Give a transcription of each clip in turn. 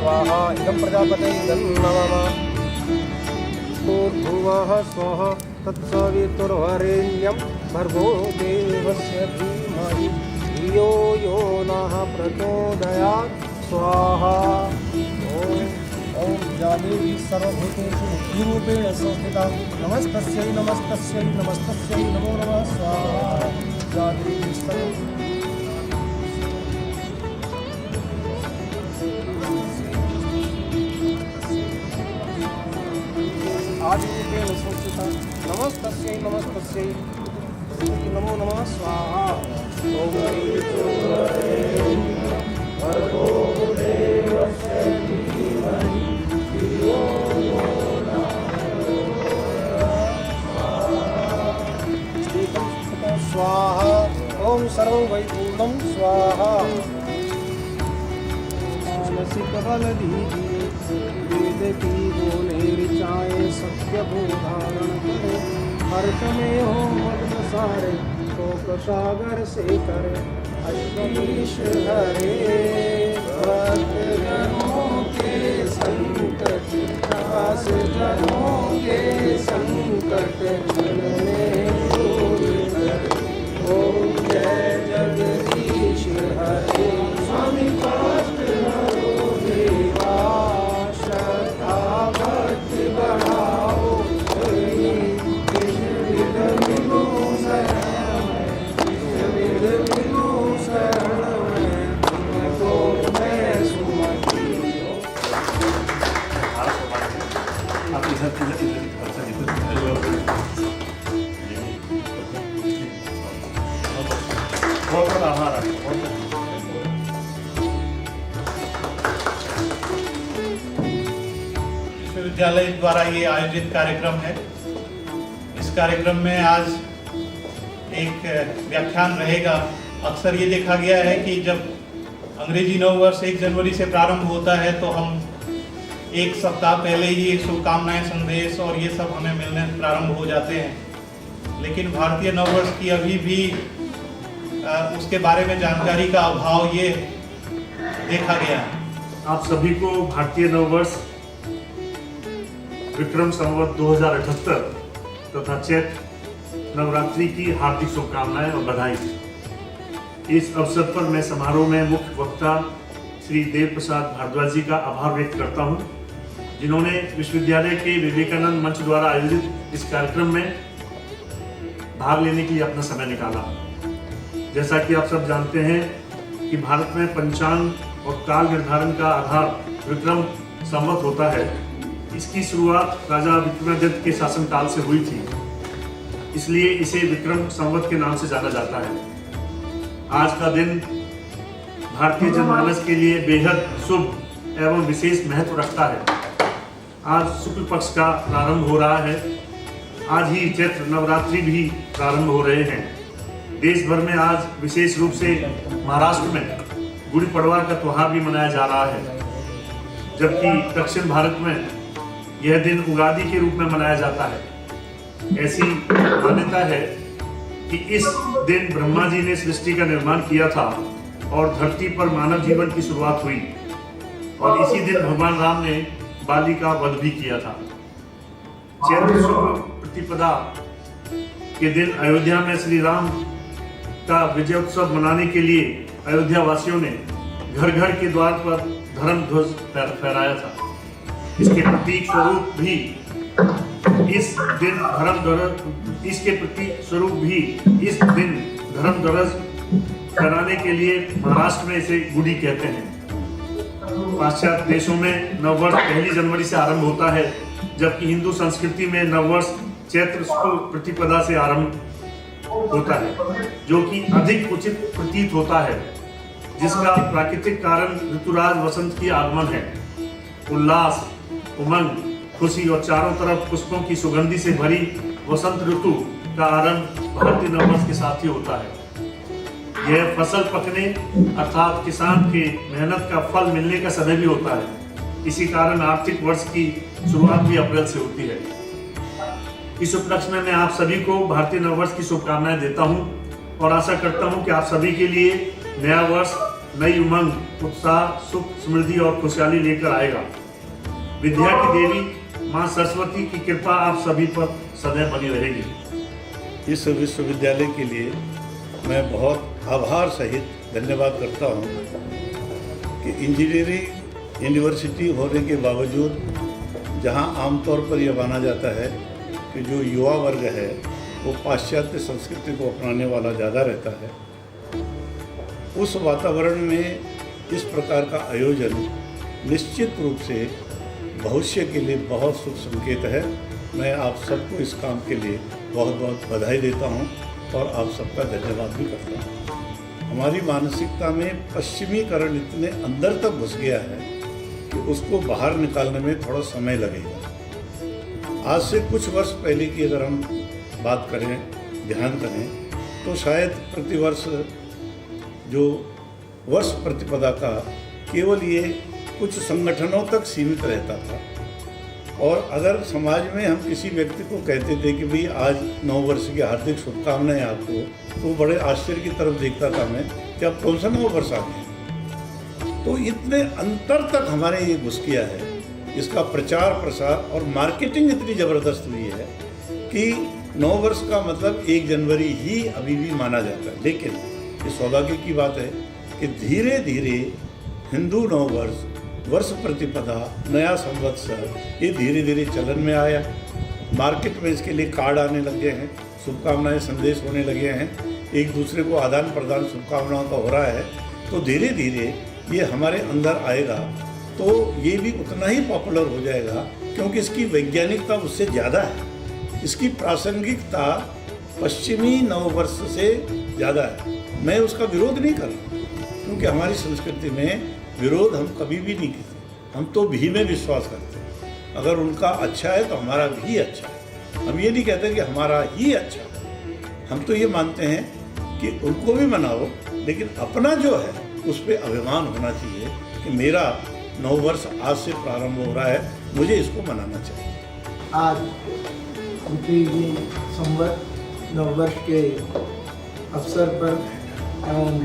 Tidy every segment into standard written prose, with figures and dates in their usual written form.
स्वाहा इदं प्रजापते इदं नमः भूर्भुवः स्वः तत्सवितुर्वरेण्यं भर्गो देवस्य धीमहि धियो यो नः प्रचोदयात् स्वाहा। ओम या देवी सर्वभूतेषु बुद्धिरूपेण संस्थिता नमस्तस्यै नमस्तस्यै नमस्तस्यै नमो नमः स्वाहा। या देवी आदिरूपेण संस्थिता नमस्तस्यै नमस्तस्यै नमो नमः स्वाहा। ओम भर्गो देवस्य धीमहि धियो यो नः प्रचोदयात् स्वाहा। ओम सर्वं वै पूर्णं स्वाहा। मानसिक बल दीजिए वेद की बोले ऋचाए सत्य धारण करे हर्ष में हो मग्न सारे शोक सागर से करे अश्वनीश हरे भक्त जनों के संकट दास जनों के संकट छलने दूर कर। ओम जय जगदीश हरे स्वामी कष्ट हरो देवा श्रद्धा भक्ति बढ़ाओ कृष्ण विद विभु शरण विद विभु शरण तुमको मैं सुमति। विश्वविद्यालय द्वारा ये आयोजित कार्यक्रम है। इस कार्यक्रम में आज एक व्याख्यान रहेगा। अक्सर ये देखा गया है कि जब अंग्रेजी नव वर्ष 1 जनवरी से प्रारंभ होता है तो हम एक सप्ताह पहले ही शुभकामनाएं संदेश और ये सब हमें मिलने प्रारंभ हो जाते हैं, लेकिन भारतीय नव वर्ष की अभी भी उसके बारे में जानकारी का अभाव ये देखा गया है। आप सभी को भारतीय नव वर्ष विक्रम संवत 2078 तथा चैत्र नवरात्रि की हार्दिक शुभकामनाएं और बधाई। इस अवसर पर मैं समारोह में मुख्य वक्ता श्री देव प्रसाद भारद्वाज जी का आभार व्यक्त करता हूं, जिन्होंने विश्वविद्यालय के विवेकानंद मंच द्वारा आयोजित इस कार्यक्रम में भाग लेने के लिए अपना समय निकाला। जैसा कि आप सब जानते हैं कि भारत में पंचांग और काल निर्धारण का आधार विक्रम संवत होता है। इसकी शुरुआत राजा विक्रमादित्य के शासनकाल से हुई थी, इसलिए इसे विक्रम संवत के नाम से जाना जाता है। आज का दिन भारतीय जनमानस के लिए बेहद शुभ एवं विशेष महत्व रखता है। आज शुक्ल पक्ष का प्रारंभ हो रहा है। आज ही चैत्र नवरात्रि भी प्रारंभ हो रहे हैं। देश भर में आज विशेष रूप से महाराष्ट्र में गुड़ी पड़वा का त्योहार भी मनाया जा रहा है, जबकि दक्षिण भारत में यह दिन उगादि के रूप में मनाया जाता है। ऐसी मान्यता है कि इस दिन ब्रह्मा जी ने सृष्टि का निर्माण किया था और धरती पर मानव जीवन की शुरुआत हुई, और इसी दिन भगवान राम ने बाली का वध भी किया था। चैत्र शुक्ल प्रतिपदा के दिन अयोध्या में श्री राम का विजय उत्सव मनाने के लिए अयोध्या वासियों ने घर घर के द्वार पर धर्म ध्वज फहराया था। इसके प्रतीक स्वरूप भी इस दिन धर्म ध्वज फहराने के लिए महाराष्ट्र में इसे गुड़ी कहते हैं। पाश्चात्य देशों में नववर्ष 1 जनवरी से आरंभ होता है, जबकि हिंदू संस्कृति में नववर्ष चैत्र शुक्ल प्रतिपदा से आरंभ होता है, जो कि अधिक उचित प्रतीत होता है, जिसका प्राकृतिक कारण ऋतुराज वसंत की आगमन है। उल्लास, उमंग, खुशी और चारों तरफ पुष्पों की सुगंधि से भरी वसंत ऋतु का आरंभ भारतीय नववर्ष के साथ ही होता है। यह फसल पकने अर्थात किसान के मेहनत का फल मिलने का समय भी होता है। इसी कारण आर्थिक वर्ष की शुरुआत भी अप्रैल से होती है। इस उपलक्ष्य में मैं आप सभी को भारतीय नववर्ष की शुभकामनाएं देता हूं और आशा करता हूं कि आप सभी के लिए नया वर्ष नई उमंग, उत्साह, सुख, समृद्धि और खुशहाली लेकर आएगा। विद्या की देवी माँ सरस्वती की कृपा आप सभी पर सदैव बनी रहेगी। इस विश्वविद्यालय के लिए मैं बहुत आभार सहित धन्यवाद करता हूँ कि इंजीनियरिंग यूनिवर्सिटी होने के बावजूद जहाँ आमतौर पर यह माना जाता है कि जो युवा वर्ग है वो पाश्चात्य संस्कृति को अपनाने वाला ज़्यादा रहता है, उस वातावरण में इस प्रकार का आयोजन निश्चित रूप से भविष्य के लिए बहुत शुभ संकेत है। मैं आप सबको इस काम के लिए बहुत बहुत बधाई देता हूं और आप सबका धन्यवाद भी करता हूं। हमारी मानसिकता में पश्चिमीकरण इतने अंदर तक घुस गया है कि उसको बाहर निकालने में थोड़ा समय लगेगा। आज से कुछ वर्ष पहले की अगर हम बात करें, ध्यान करें, तो शायद प्रतिवर्ष जो वर्ष प्रतिपदा का केवल ये कुछ संगठनों तक सीमित रहता था, और अगर समाज में हम किसी व्यक्ति को कहते थे कि भाई आज 9 वर्ष की हार्दिक शुभकामनाएं आपको, तो बड़े आश्चर्य की तरफ देखता था मैं कि अब कौन सा 9 वर्ष आ गए। तो इतने अंतर तक हमारे ये घुस गया है, इसका प्रचार प्रसार और मार्केटिंग इतनी ज़बरदस्त हुई है कि 9 वर्ष का मतलब 1 जनवरी ही अभी भी माना जाता है। लेकिन ये सौभाग्य की बात है कि धीरे धीरे हिंदू 9 वर्ष, वर्ष प्रतिपदा, नया संवत्सर, ये धीरे धीरे चलन में आया। मार्केट में इसके लिए कार्ड आने लग गए हैं, शुभकामनाएं संदेश होने लगे हैं, एक दूसरे को आदान प्रदान शुभकामनाओं का हो रहा है। तो धीरे धीरे ये हमारे अंदर आएगा तो ये भी उतना ही पॉपुलर हो जाएगा, क्योंकि इसकी वैज्ञानिकता उससे ज़्यादा है, इसकी प्रासंगिकता पश्चिमी 9 वर्ष से ज़्यादा है। मैं उसका विरोध नहीं कर रहा, क्योंकि हमारी संस्कृति में विरोध हम कभी भी नहीं करते, हम तो भी में विश्वास करते हैं। अगर उनका अच्छा है तो हमारा भी अच्छा है। हम ये नहीं कहते कि हमारा ही अच्छा है, हम तो ये मानते हैं कि उनको भी मनाओ, लेकिन अपना जो है उस पर अभिमान होना चाहिए कि मेरा 9 वर्ष आज से प्रारंभ हो रहा है, मुझे इसको मनाना चाहिए। आज उनकी संवत 9 वर्ष के अवसर पर एवं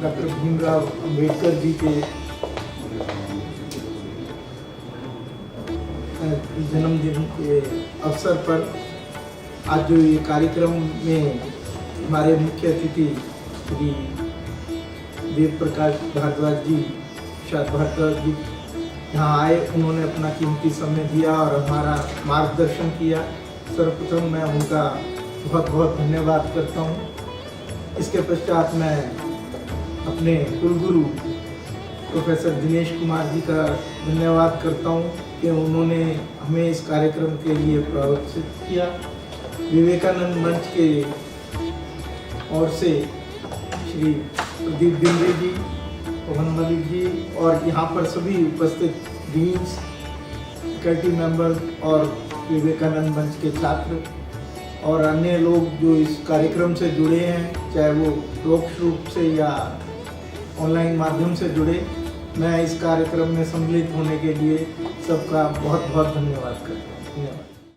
डॉक्टर भीमराव अंबेडकर जी के जन्मदिन के अवसर पर आज जो ये कार्यक्रम में हमारे मुख्य अतिथि श्री देव प्रकाश भारद्वाज जी, शाद भारद्वाज जी यहाँ आए, उन्होंने अपना कीमती समय दिया और हमारा मार्गदर्शन किया। सर्वप्रथम मैं उनका बहुत बहुत धन्यवाद करता हूँ। इसके पश्चात मैं अपने कुलगुरु प्रोफेसर दिनेश कुमार जी का धन्यवाद करता हूँ कि उन्होंने हमें इस कार्यक्रम के लिए प्रोत्साहित किया। विवेकानंद मंच के ओर से श्री प्रदीप बिंद्रे जी, पवन मलिक जी और यहाँ पर सभी उपस्थित डीन्स, फैकल्टी मेंबर और विवेकानंद मंच के छात्र और अन्य लोग जो इस कार्यक्रम से जुड़े हैं, चाहे वो प्रत्यक्ष रूप से या ऑनलाइन माध्यम से जुड़े, मैं इस कार्यक्रम में सम्मिलित होने के लिए सबका बहुत बहुत धन्यवाद करता हूँ।